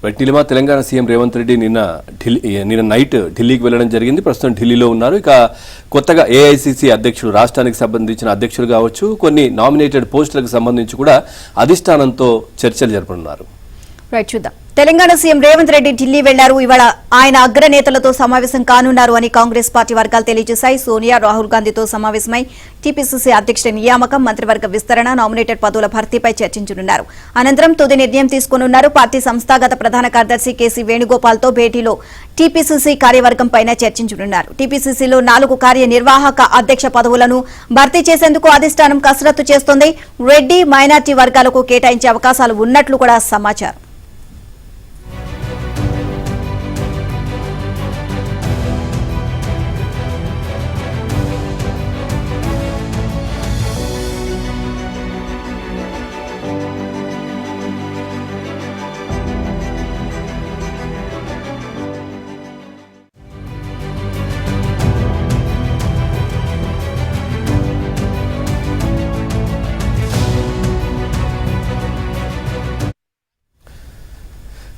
Neelima Telangana CM Revanth Reddy నిన్న night ఢిల్లీకి వెళ్లడం జరిగింది. ప్రస్తుతం ఢిల్లీలో ఉన్నారు. ఇక కొత్తగా ఏఐసీసీ అధ్యక్షుడు, రాష్ట్రానికి సంబంధించిన అధ్యక్షులు కావచ్చు, కొన్ని నామినేటెడ్ పోస్టులకు సంబంధించి కూడా అధిష్టానంతో చర్చలు జరపనున్నారు. చూద్దాం. తెలంగాణ సీఎం రేవంత్ రెడ్డి ఢిల్లీ వెళ్లారు. ఇవాళ ఆయన అగ్రనేతలతో సమావేశం కానున్నారు అని కాంగ్రెస్ పార్టీ వర్గాలు తెలియజేశాయి. సోనియా, రాహుల్ గాంధీతో సమావేశమై టీపీసీసీ అధ్యక్షుడి నియామకం, మంత్రివర్గ విస్తరణ, నామినేటెడ్ పదవుల భర్తీపై చర్చించనున్నారు. అనంతరం తుది నిర్ణయం తీసుకోనున్నారు. పార్టీ సంస్థాగత ప్రధాన కార్యదర్శి కేసీ వేణుగోపాల్తో భేటీలో టీపీసీసీ కార్యవర్గంపైన చర్చించనున్నారు. టీపీసీసీలో 4 కార్యనిర్వాహక అధ్యక్ష పదవులను భర్తీ చేసేందుకు అధిష్టానం కసరత్తు చేస్తోంది. రెడ్డి, మైనార్టీ వర్గాలకు కేటాయించే అవకాశాలు ఉన్నట్లు కూడా సమాచారం.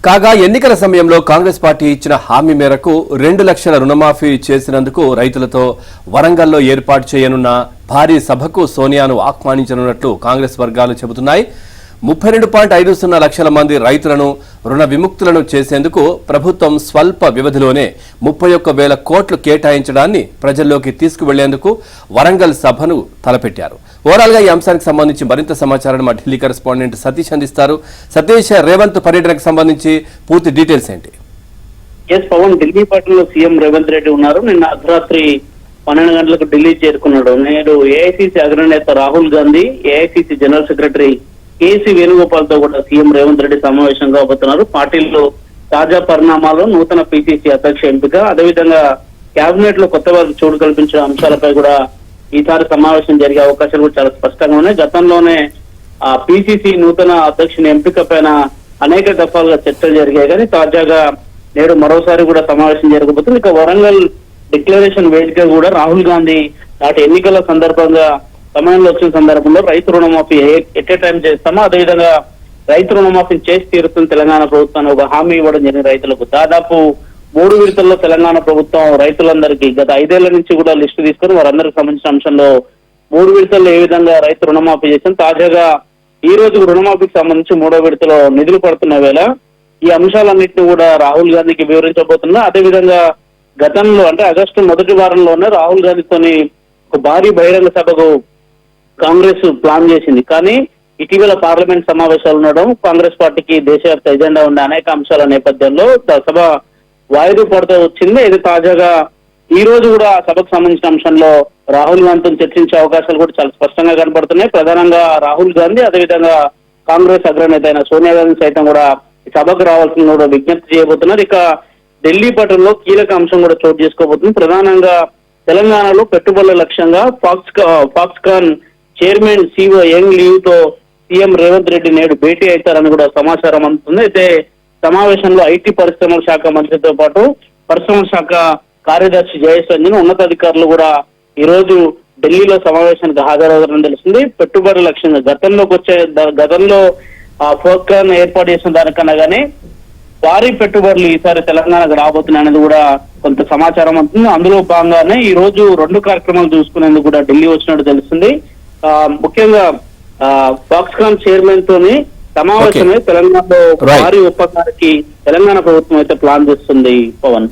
కాగా ఎన్నికల సమయంలో కాంగ్రెస్ పార్టీ ఇచ్చిన హామీ మేరకు 2 లక్షల రుణమాఫీ చేసినందుకు రైతులతో వరంగల్లో ఏర్పాటు చేయనున్న భారీ సభకు సోనియాను ఆహ్వానించనున్నట్లు కాంగ్రెస్ వర్గాలు చెబుతున్నాయి. 32.50 లక్షల మంది రైతులను రుణ విముక్తులను చేసేందుకు ప్రభుత్వం స్వల్ప వ్యవధిలోనే 31,000 కోట్లు కేటాయించడాన్ని ప్రజల్లోకి తీసుకువెళ్లేందుకు వరంగల్ సభను తలపెట్టారు. ఓవరాల్ గా ఈ అంశానికి సంబంధించి మరింత సమాచారాన్ని మా ఢిల్లీ కరెస్పాండెంట్ సతీష్ అందిస్తారు. సతీష్, రేవంత్ పర్యటనకు సంబంధించి పూర్తి డీటెయిల్స్ ఏంటి? పవన్, ఢిల్లీ పట్టణంలో సీఎం రేవంత్ రెడ్డి ఉన్నారు. నిన్న అర్ధరాత్రి 12 గంటలకు ఢిల్లీ చేరుకున్నాడు. నేడు ఏఐసీసీ అగ్రనేత Rahul Gandhi, AICC general secretary KC Venugopal తో కూడా సీఎం రేవంత్ రెడ్డి సమావేశం కాబోతున్నారు. పార్టీలో తాజా పరిణామాలు, నూతన పీసీసీ అధ్యక్ష ఎంపిక, అదేవిధంగా కేబినెట్ లో కొత్త వారికి చోటు కల్పించిన అంశాలపై కూడా ఈసారి సమావేశం జరిగే అవకాశాలు కూడా చాలా స్పష్టంగా ఉన్నాయి. గతంలోనే ఆ పీసీసీ నూతన అధ్యక్షుని ఎంపిక పైన అనేక దఫాలుగా చర్చలు జరిగాయి. కానీ తాజాగా నేడు మరోసారి కూడా సమావేశం జరగబోతుంది. ఇక వరంగల్ డిక్లరేషన్ వేదిక కూడా రాహుల్ గాంధీ నాటి ఎన్నికల సందర్భంగా సమయంలో వచ్చిన సందర్భంలో రైతు రుణమాఫీ ఎట్ ఏ టైం చేస్తామో అదేవిధంగా రైతు రుణమాఫీని చేసి తీరుతుంది తెలంగాణ ప్రభుత్వాన్ని ఒక హామీ ఇవ్వడం జరిగింది రైతులకు. దాదాపు 3 విడతల్లో తెలంగాణ ప్రభుత్వం రైతులందరికీ గత 5 ఏళ్ల నుంచి కూడా లిస్టు తీసుకుని వారందరికి సంబంధించిన అంశంలో 3 విడతల్లో ఏ విధంగా రైతు రుణమాఫీ చేశాం. తాజాగా ఈ రోజు రుణమాఫీకి సంబంధించి 3వ విడతలో నిధులు పడుతున్న వేళ ఈ అంశాలన్నింటినీ కూడా రాహుల్ గాంధీకి వివరించబోతున్నా. అదేవిధంగా గతంలో అంటే ఆగస్టు మొదటి వారంలోనే రాహుల్ గాంధీతోని ఒక భారీ బహిరంగ సభకు కాంగ్రెస్ ప్లాన్ చేసింది. కానీ ఇటీవల పార్లమెంట్ సమావేశాలు ఉండడం, కాంగ్రెస్ పార్టీకి దేశవ్యాప్త ఎజెండా ఉండే అనేక అంశాల నేపథ్యంలో సభ వాయిదా పడుతూ వచ్చింది. ఇది తాజాగా ఈ రోజు కూడా సభకు సంబంధించిన అంశంలో రాహుల్ గాంధీతో చర్చించే అవకాశాలు కూడా చాలా స్పష్టంగా కనబడుతున్నాయి. ప్రధానంగా రాహుల్ గాంధీ, అదేవిధంగా కాంగ్రెస్ అగ్రనేత అయిన సోనియా గాంధీ సైతం కూడా ఈ సభకు రావాల్సిన కూడా విజ్ఞప్తి చేయబోతున్నారు. ఇక ఢిల్లీ పట్టణంలో కీలక అంశం కూడా చోటు చేసుకోబోతుంది. ప్రధానంగా తెలంగాణలో పెట్టుబడుల లక్ష్యంగా Foxconn chairman CEO Young Liu తో సీఎం రేవంత్ రెడ్డి నేడు భేటీ అవుతారని కూడా సమాచారం అందుతుంది. అయితే సమావేశంలో ఐటీ పరిశ్రమల శాఖ మంత్రితో పాటు పరిశ్రమల శాఖ కార్యదర్శి జయేష్ రంజన్, ఉన్నతాధికారులు కూడా ఈ రోజు ఢిల్లీలో సమావేశానికి హాజరవుతారని తెలిసింది. పెట్టుబడుల లక్ష్యంగా గతంలో ఫాక్స్కాన్ ఏర్పాటు చేసిన దానికన్నా కానీ భారీ పెట్టుబడులు ఈసారి తెలంగాణకు రాబోతున్నాయి అనేది కూడా కొంత సమాచారం అవుతుంది. అందులో భాగంగానే ఈ రోజు 2 కార్యక్రమాలు చూసుకునేందుకు కూడా ఢిల్లీ వచ్చినట్టు తెలుస్తుంది. ముఖ్యంగా ఫాక్స్కాన్ చైర్మన్ తోని సమావేశమై తెలంగాణలో భారీ ఒప్పందానికి తెలంగాణ ప్రభుత్వం అయితే ప్లాన్ చేస్తుంది. పవన్.